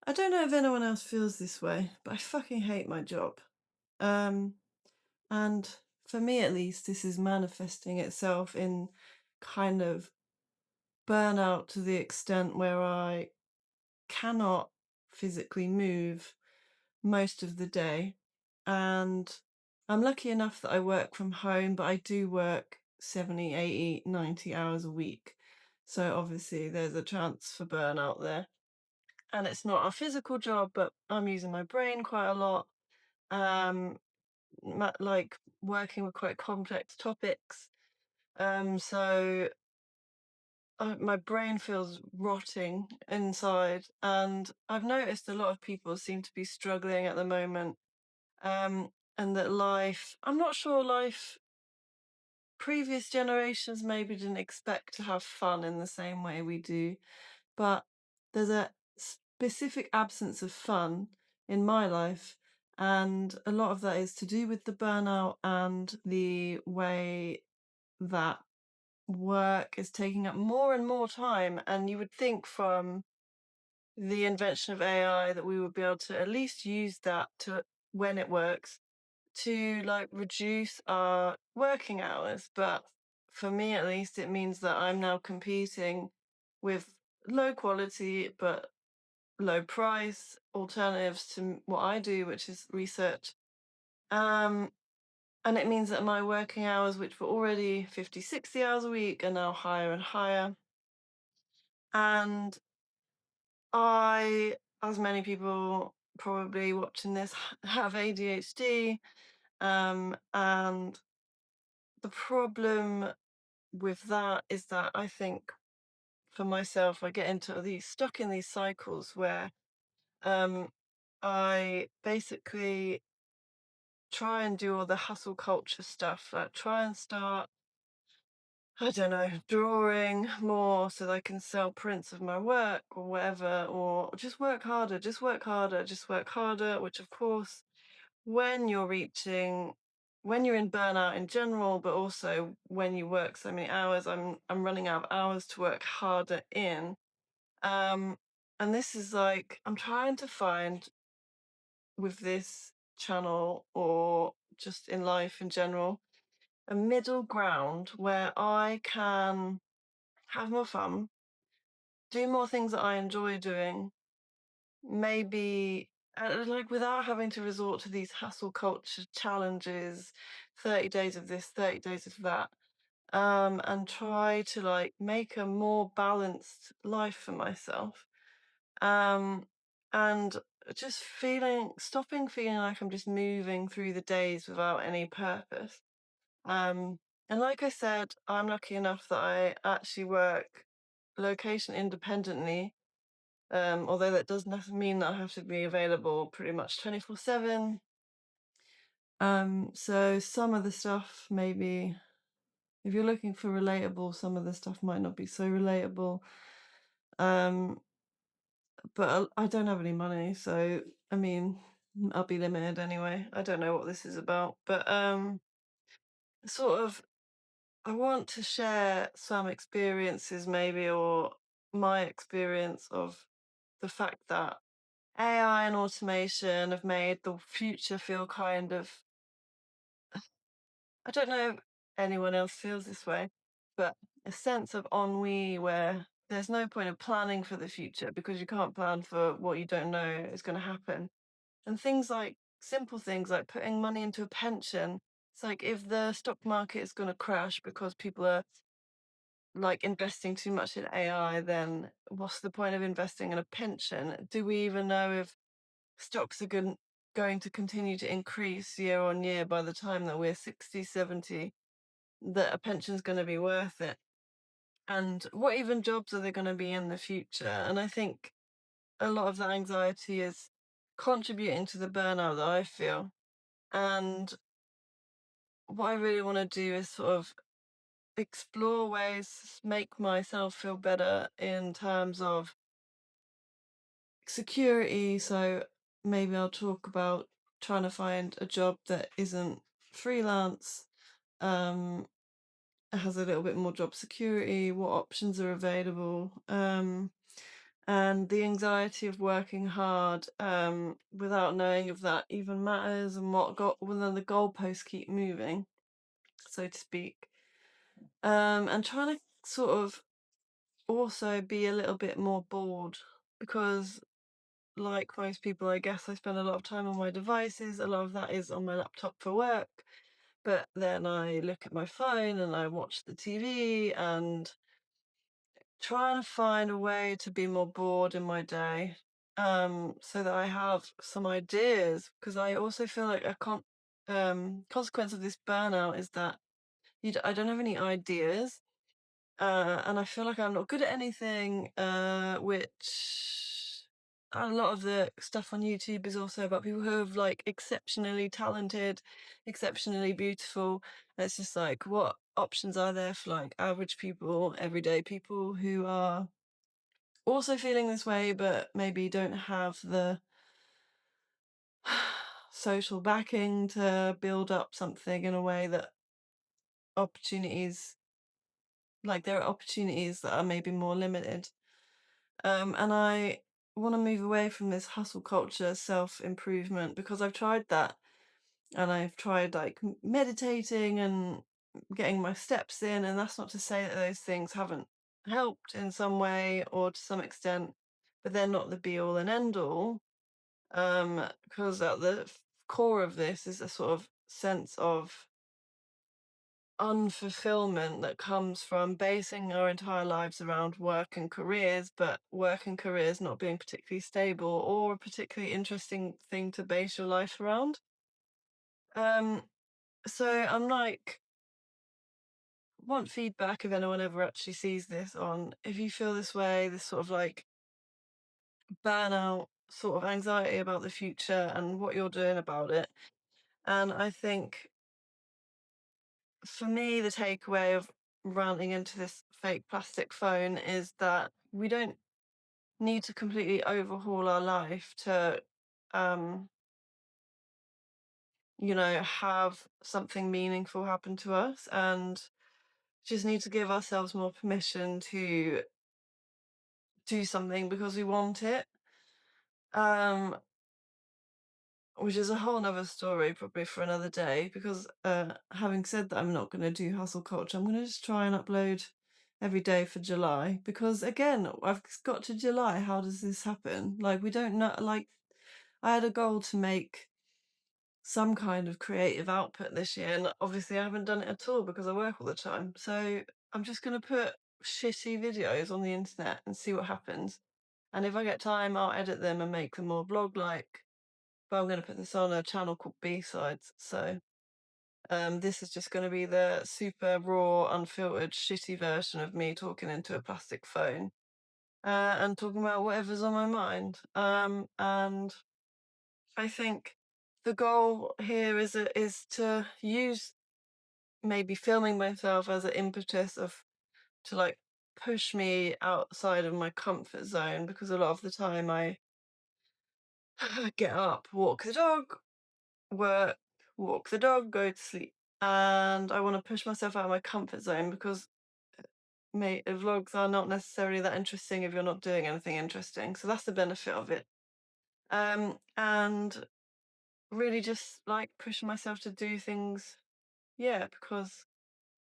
I don't know if anyone else feels this way, but I fucking hate my job. Um, and for me at least, this is manifesting itself in kind of burnout to the extent where I cannot physically move most of the day. And I'm lucky enough that I work from home, but I do work 70, 80, 90 hours a week. So obviously there's a chance for burnout there. And it's not a physical job, but I'm using my brain quite a lot. Um, like working with quite complex topics. So my brain feels rotting inside, and I've noticed a lot of people seem to be struggling at the moment. And that life, I'm not sure previous generations maybe didn't expect to have fun in the same way we do, but there's a specific absence of fun in my life. And a lot of that is to do with the burnout and the way that work is taking up more and more time. And you would think from the invention of AI that we would be able to at least use that to, when it works, to like reduce our working hours. But for me at least, it means that I'm now competing with low quality but low price alternatives to what I do, which is research. Um, and it means that my working hours, which were already 50, 60 hours a week, are now higher and higher. And I, as many people probably watching this, have ADHD. And the problem with that is that I think for myself, I get into these stuck in these cycles where um, I basically try and do all the hustle culture stuff, like try and start, I don't know, drawing more so that I can sell prints of my work or whatever, or just work harder, just work harder, just work harder, which of course, when you're reaching, when you're in burnout in general, but also when you work so many hours, I'm running out of hours to work harder in. Um, and this is like, I'm trying to find with this channel or just in life in general, a middle ground where I can have more fun, do more things that I enjoy doing, maybe like without having to resort to these hustle culture challenges, 30 days of this, 30 days of that, and try to like make a more balanced life for myself. Um, and just stopping feeling like I'm just moving through the days without any purpose. Um, and like I said, I'm lucky enough that I actually work location independently. Although that does not mean that I have to be available pretty much 24/7. So some of the stuff maybe if you're looking for relatable, some of the stuff might not be so relatable. Um, but I don't have any money, so I mean, I'll be limited anyway. I don't know what this is about, but sort of I want to share some experiences maybe or my experience of the fact that AI and automation have made the future feel kind of, I don't know if anyone else feels this way, but a sense of ennui where there's no point of planning for the future because you can't plan for what you don't know is going to happen. And things like simple things like putting money into a pension. It's like if the stock market is going to crash because people are like investing too much in AI, then what's the point of investing in a pension? Do we even know if stocks are going to continue to increase year on year by the time that we're 60, 70, that a pension's going to be worth it? And what even jobs are there going to be in the future? And I think a lot of that anxiety is contributing to the burnout that I feel. And what I really want to do is sort of explore ways to make myself feel better in terms of security. So maybe I'll talk about trying to find a job that isn't freelance, um, has a little bit more job security, what options are available. and the anxiety of working hard without knowing if that even matters and when then the goalposts keep moving, so to speak. And trying to sort of also be a little bit more bored because, like most people, I guess I spend a lot of time on my devices. A lot of that is on my laptop for work, but then I look at my phone and I watch the TV and trying to find a way to be more bored in my day, so that I have some ideas. Because I also feel like consequence of this burnout is that I don't have any ideas, and I feel like I'm not good at anything, which a lot of the stuff on YouTube is also about people who are like exceptionally talented, exceptionally beautiful. And it's just like, what options are there for like average people, everyday people who are also feeling this way, but maybe don't have the social backing to build up something in a way that opportunities, like there are opportunities that are maybe more limited. And I want to move away from this hustle culture self improvement because I've tried that and I've tried like meditating and getting my steps in. And that's not to say that those things haven't helped in some way or to some extent, but they're not the be all and end all. Because at the core of this is a sort of sense of unfulfillment that comes from basing our entire lives around work and careers, but work and careers not being particularly stable or a particularly interesting thing to base your life around. Um, so I'm like, want feedback if anyone ever actually sees this on if you feel this way, this sort of like burnout, sort of anxiety about the future and what you're doing about it. And I think for me, the takeaway of ranting into this fake plastic phone is that we don't need to completely overhaul our life to, um, have something meaningful happen to us, and just need to give ourselves more permission to do something because we want it. Um, which is a whole nother story probably for another day because having said that I'm not going to do hustle culture, I'm going to just try and upload every day for July because again I've got to July, how does this happen? Like we don't know, like I had a goal to make some kind of creative output this year and obviously I haven't done it at all because I work all the time, so I'm just going to put shitty videos on the internet and see what happens, and if I get time I'll edit them and make them more blog like, but I'm going to put this on a channel called B-Sides. So this is just going to be the super raw, unfiltered, shitty version of me talking into a plastic phone and talking about whatever's on my mind. And I think the goal here is to use maybe filming myself as an impetus of to like push me outside of my comfort zone because a lot of the time I get up, walk the dog, work, walk the dog, go to sleep. And I want to push myself out of my comfort zone because vlogs are not necessarily that interesting if you're not doing anything interesting. So that's the benefit of it. And really just like pushing myself to do things, yeah, because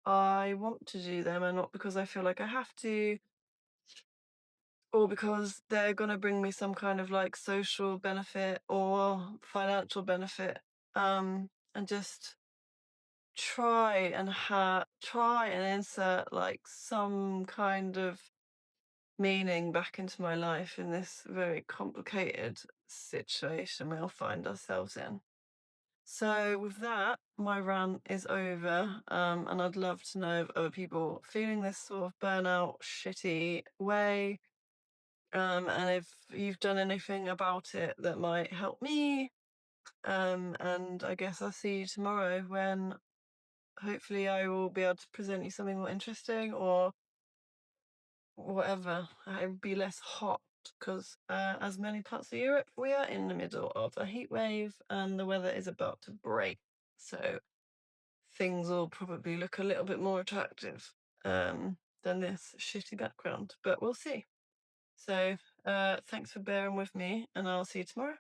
I want to do them and not because I feel like I have to or because they're going to bring me some kind of like social benefit or financial benefit. And just try and insert like some kind of meaning back into my life in this very complicated situation we all find ourselves in. So with that, my rant is over, and I'd love to know if other people feeling this sort of burnout, shitty way, and if you've done anything about it that might help me. And I guess I'll see you tomorrow when hopefully I will be able to present you something more interesting or whatever. It'll be less hot because, as many parts of Europe, we are in the middle of a heat wave and the weather is about to break. So things will probably look a little bit more attractive than this shitty background, but we'll see. So Thanks for bearing with me, and I'll see you tomorrow.